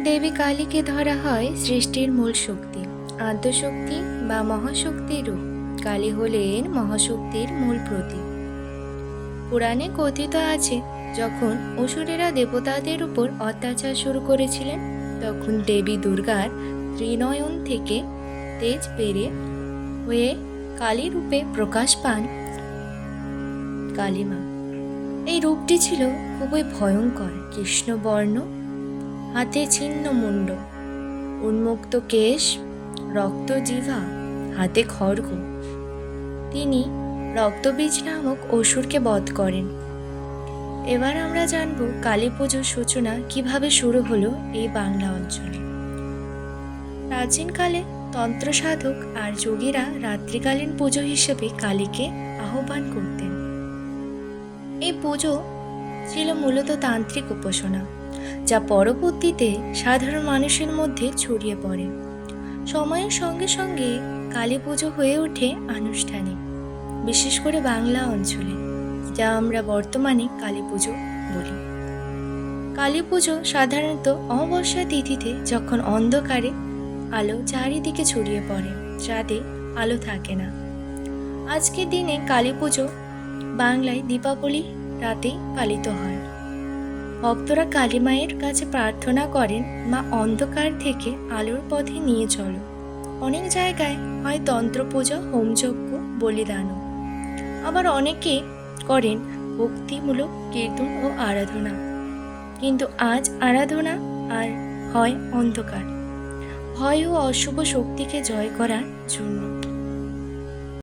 দেবী কালীকে ধরা হয় সৃষ্টির মূল শক্তি, আদ্যশক্তি বা মহাশক্তির রূপ। কালী হলেন মহাশক্তির মূল প্রতীক। পুরাণে কথিত আছে, যখন অসুরেরা দেবতাদের উপর অত্যাচার শুরু করেছিলেন, তখন দেবী দুর্গার ত্রিনয়ন থেকে তেজ বেড়ে হয়ে কালী রূপে প্রকাশ পান কালীমা। এই রূপটি ছিল খুবই ভয়ঙ্কর, কৃষ্ণবর্ণ, হাতে ছিন্ন মুণ্ড, উন্মুক্ত কেশ, রক্ত জিহ্বা, হাতে খড়গ। তিনি রক্তবীজ নামক অসুরকে বধ করেন। এবার আমরা জানব কালী পুজোর সূচনা কিভাবে শুরু হলো এই বাংলা অঞ্চলে। প্রাচীনকালে তন্ত্র সাধক আর যোগীরা রাত্রিকালীন পুজো হিসেবে কালীকে আহ্বান করতেন। এই পুজো ছিল মূলত তান্ত্রিক উপাসনা, যা পরবর্তীতে সাধারণ মানুষের মধ্যে ছড়িয়ে পড়ে। সময়ের সঙ্গে সঙ্গে কালী পুজো হয়ে ওঠে আনুষ্ঠানিক, বিশেষ করে বাংলা অঞ্চলে, যা আমরা বর্তমানে কালী পুজো বলি। কালী পুজো সাধারণত অমাবস্যা তিথিতে, যখন অন্ধকারে আলো চারিদিকে ছড়িয়ে পড়ে, রাতে আলো থাকে না। আজকের দিনে কালী পুজো বাংলায় দীপাবলি রাতেই পালিত হয়। ভক্তরা কালী মায়ের কাছে প্রার্থনা করেন, মা অন্ধকার থেকে আলোর পথে নিয়ে চলো। অনেক জায়গায় হয় তন্ত্র পূজা, হোমযজ্ঞ, বলিদানও। আবার অনেকে করেন ভক্তিমূলক কীর্তন ও আরাধনা। কিন্তু আজ আরাধনা আর হয় অন্ধকার, ভয় ও অশুভ শক্তিকে জয় করার জন্য।